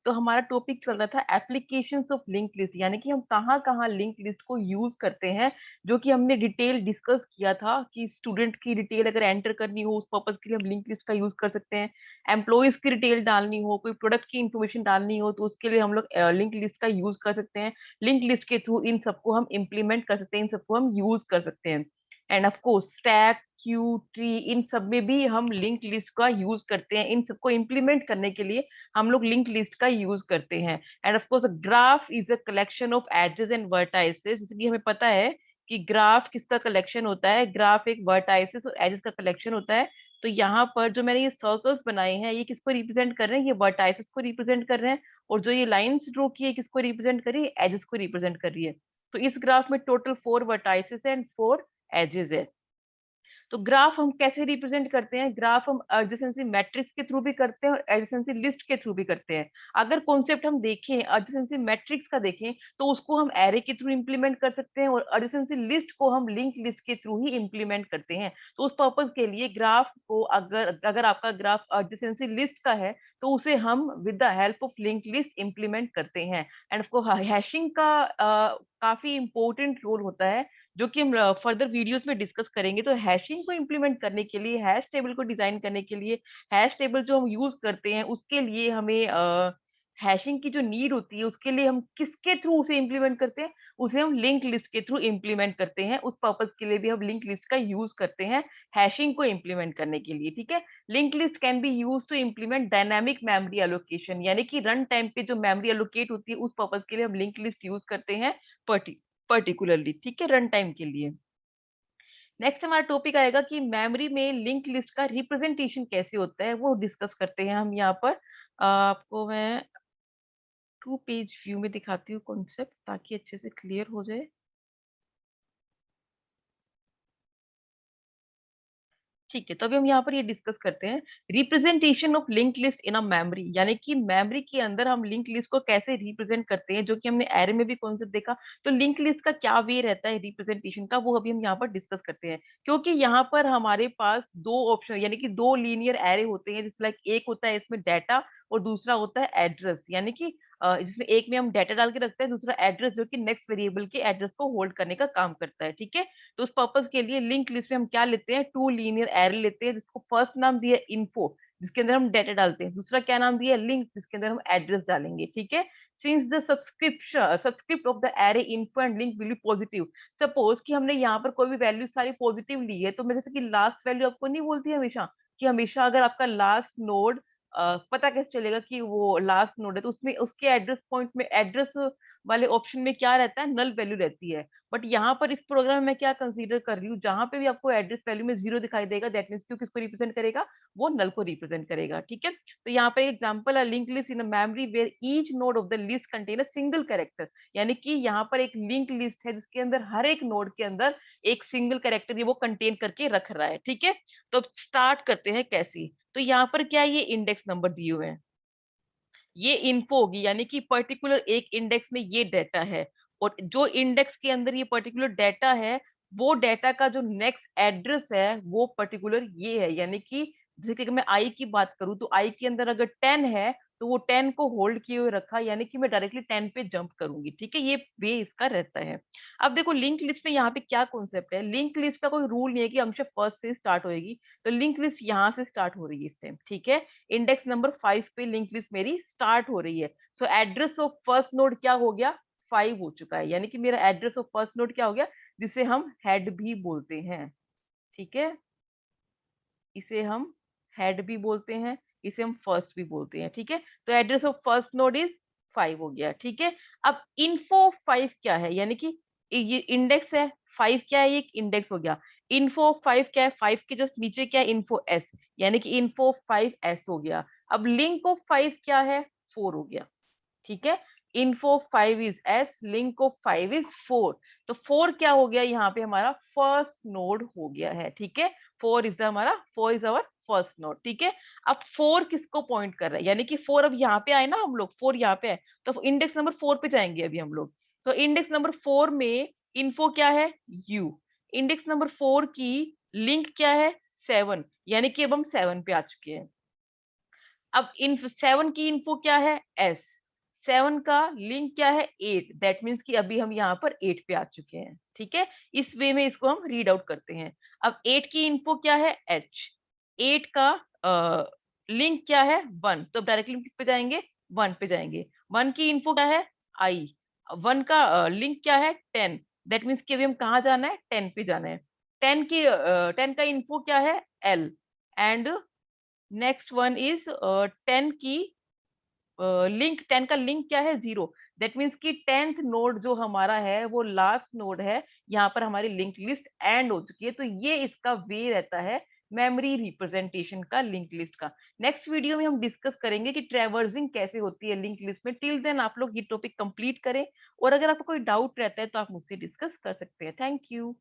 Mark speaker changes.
Speaker 1: तो हमारा टॉपिक चल रहा था एप्लीकेशंस ऑफ लिंक लिस्ट, यानी कि हम कहाँ कहाँ लिंक लिस्ट को यूज करते हैं, जो कि हमने डिटेल डिस्कस किया था कि स्टूडेंट की डिटेल अगर एंटर करनी हो उस पर्पज के लिए हम लिंक लिस्ट का यूज कर सकते हैं। एम्प्लॉयज की डिटेल डालनी हो, कोई प्रोडक्ट की इंफॉर्मेशन डालनी हो, तो उसके लिए हम लोग लिंक लिस्ट का यूज कर सकते हैं। लिंक लिस्ट के थ्रू इन सबको हम इम्प्लीमेंट कर सकते हैं, इन सबको हम यूज कर सकते हैं। And of course stack, queue, tree, इन सब में भी हम लिंक लिस्ट का यूज करते हैं। इन सबको इम्प्लीमेंट करने के लिए हम लोग लिंक लिस्ट का यूज करते हैं। And of course graph is a collection of edges and vertices, जैसे कि हमें पता है कि ग्राफ किसका कलेक्शन होता है, ग्राफ एक वर्टाइसेस और एजेस का कलेक्शन होता है। तो यहाँ पर जो मैंने ये सर्कल्स बनाए हैं ये किसको रिप्रेजेंट कर रहे हैं, ये वर्टाइसेस को रिप्रेजेंट कर रहे हैं। और जो ये लाइंस ड्रॉ की है किसको रिप्रेजेंट कर रही है, एजेस को रिप्रेजेंट कर रही है। तो इस ग्राफ में टोटल 4 वर्टाइसेस एंड 4 एजेस है। तो ग्राफ हम कैसे रिप्रेजेंट करते हैं, ग्राफ हम एडजेसेंसी मैट्रिक्स के थ्रू भी करते हैं और एडजेसेंसी लिस्ट के थ्रू भी करते हैं। अगर कॉन्सेप्ट हम देखें एडजेसेंसी मैट्रिक्स का देखें तो उसको हम एरे के थ्रू इंप्लीमेंट कर सकते हैं और एडजेसेंसी लिस्ट को हम लिंक लिस्ट के थ्रू ही इंप्लीमेंट करते हैं। तो उस पर्पज के लिए ग्राफ को अगर अगर आपका ग्राफ एडजेसेंसी लिस्ट का है तो उसे हम with the help of link list implement करते हैं। एंड उसको हैशिंग का काफी इंपॉर्टेंट रोल होता है, जो कि हम फर्दर वीडियोस में डिस्कस करेंगे। तो हैशिंग को इंप्लीमेंट करने के लिए, हैश टेबल को डिजाइन करने के लिए, हैश टेबल जो हम यूज करते हैं उसके लिए हमें हैशिंग की जो नीड होती है उसके लिए हम किसके थ्रू उसे इंप्लीमेंट करते हैं, उसे हम लिंक लिस्ट के थ्रू इंप्लीमेंट करते हैं। उस पर्पज के लिए भी हम लिंक लिस्ट का यूज करते हैं हैशिंग को इंप्लीमेंट करने के लिए। ठीक है, link list can be use to implement dynamic memory allocation, यानी कि रन टाइम पे जो मेमोरी एलोकेट होती है उस पर्पज के लिए हम लिंक लिस्ट यूज करते हैं पर्टिकुलरली। ठीक है, रन टाइम के लिए। नेक्स्ट हमारा टॉपिक आएगा कि मेमोरी में लिंक लिस्ट का रिप्रेजेंटेशन कैसे होता है, वो डिस्कस करते हैं हम यहाँ पर। आपको मैं 2 पेज व्यू में दिखाती हूँ कॉन्सेप्ट ताकि अच्छे से क्लियर हो जाए। ठीक है, तो अभी हम यहाँ पर ये डिस्कस करते हैं representation of link list in a memory, यानी कि मेमोरी के अंदर हम लिंक लिस्ट को कैसे रिप्रेजेंट करते हैं, जो कि हमने एरे में भी कॉन्सेप्ट देखा। तो लिंक लिस्ट का क्या वे रहता है रिप्रेजेंटेशन का, वो अभी हम यहाँ पर डिस्कस करते हैं। क्योंकि यहाँ पर हमारे पास दो ऑप्शन यानी कि दो लीनियर एरे होते हैं, जिसमें एक होता है इसमें डाटा और दूसरा होता है एड्रेस, यानी कि जिसमें एक में हम डाटा डाल के रखते हैं, दूसरा एड्रेस जो कि नेक्स्ट वेरिएबल के एड्रेस को होल्ड करने का काम करता है। ठीक है, तो उस पर्पज के लिए लिंक लिस्ट में हम क्या लेते हैं, 2 लीनियर एरे लेते हैं, जिसको फर्स्ट नाम दिया इन्फो जिसके अंदर हम डाटा डालते हैं, दूसरा क्या नाम दिया लिंक जिसके अंदर हम एड्रेस डालेंगे। ठीक है, since the subscript of the array info and link will be positive, suppose कि हमने यहाँ पर कोई भी वैल्यू सारी पॉजिटिव ली है, तो मैं जैसे कि लास्ट वैल्यू आपको नहीं बोलती हमेशा कि हमेशा अगर आपका लास्ट नोड पता कैसे चलेगा कि वो लास्ट नोड है, तो उसमें उसके एड्रेस पॉइंट में एड्रेस वाले ऑप्शन में क्या रहता है, नल वैल्यू रहती है। बट यहाँ पर इस प्रोग्राम में मैं क्या कंसीडर कर रही हूँ, जहां पे भी आपको एड्रेस वैल्यू में 0 दिखाई देगा, दैट मीन्स क्यों किसको रिप्रेजेंट करेगा, वो नल को रिप्रेजेंट करेगा। ठीक है, तो यहाँ पे एग्जांपल है link list in a memory where each node of the list contain a single character, यानी कि यहाँ पर एक लिंक लिस्ट है जिसके अंदर हर एक नोड के अंदर एक सिंगल कैरेक्टर ये वो कंटेन करके रख रहा है। ठीक है, तो अब स्टार्ट करते हैं कैसे। तो यहाँ पर क्या ये इंडेक्स नंबर दिए हुए हैं, ये इन्फो होगी, यानी कि पर्टिकुलर एक इंडेक्स में ये डाटा है, और जो इंडेक्स के अंदर ये पर्टिकुलर डाटा है वो डाटा का जो नेक्स्ट एड्रेस है वो पर्टिकुलर ये है। यानी कि जैसे कि अगर मैं आई की बात करूं तो आई के अंदर अगर 10 है तो वो 10 को होल्ड किए हुए रखा, यानी कि मैं डायरेक्टली 10 पे जंप करूंगी। ठीक है, ये वे इसका रहता है। अब देखो लिंक लिस्ट में यहाँ पे क्या कॉन्सेप्ट है, लिंक लिस्ट का कोई रूल नहीं है कि हमेशा फर्स्ट से स्टार्ट होएगी। तो लिंक लिस्ट यहाँ से स्टार्ट हो रही है इस टाइम। ठीक है, इंडेक्स नंबर 5 पे लिंक लिस्ट मेरी स्टार्ट हो रही है। सो एड्रेस ऑफ फर्स्ट नोड क्या हो गया, 5 हो चुका है, यानी कि मेरा एड्रेस ऑफ फर्स्ट नोड क्या हो गया, जिसे हम हेड भी बोलते हैं। ठीक है, इसे हम हेड भी बोलते हैं, इसे हम फर्स्ट भी बोलते हैं। ठीक है, तो address of first node is 5 हो गया। ठीक है, अब इन्फो 5 क्या है, यानी कि ये इंडेक्स है, 5 क्या है, ये एक इंडेक्स हो गया। इन्फो 5 क्या है, 5 के जस्ट नीचे क्या है, इन्फो एस, यानी कि इन्फो 5 एस हो गया। अब लिंक ऑफ 5 क्या है, 4 हो गया। ठीक है, info 5 is S, link of 5 is 4। तो 4 क्या हो गया, यहाँ पे हमारा फर्स्ट नोड हो गया है। ठीक है, 4 इज अवर फर्स्ट नोड। ठीक है, अब 4 किसको पॉइंट कर रहा है, यानी कि 4 अब यहाँ पे आए ना हम लोग, 4 यहाँ पे है, तो इंडेक्स नंबर 4 पे जाएंगे अभी हम लोग। तो इंडेक्स नंबर 4 में इन्फो क्या है, यू। इंडेक्स नंबर 4 की लिंक क्या है, 7, यानी कि अब हम 7 पे आ चुके हैं। अब इन्फ 7 की इन्फो क्या है? एस। 7 का लिंक क्या है? 8। दैट मीन्स कि अभी हम यहाँ पर 8 पे आ चुके हैं, ठीक है? इस वे में इसको हम रीड आउट करते हैं। अब 8 की इन्फो क्या है? एच। 8 का लिंक क्या है? 1। तो डायरेक्टली हम किस पे जाएँगे? 1 पे जाएँगे। 1 की इन्फो क्या है? आई। 1 का लिंक क्या है? 10। दैट मीन्स कि अभी हम कहाँ जाना है? 10 पे जाना है। 10 का इन्फो क्या है? L. And next one is 10 की लिंक 10 का लिंक क्या है? 0। दैट मीन्स कि 10th नोड जो हमारा है वो लास्ट नोड है। यहाँ पर हमारी लिंक लिस्ट एंड हो चुकी है। तो ये इसका वे रहता है मेमोरी रिप्रेजेंटेशन का, लिंक लिस्ट का। नेक्स्ट वीडियो में हम डिस्कस करेंगे कि ट्रैवर्सिंग कैसे होती है लिंक लिस्ट में। टिल देन आप लोग ये टॉपिक कंप्लीट करें और अगर आपको कोई डाउट रहता है तो आप मुझसे डिस्कस कर सकते हैं। Thank you.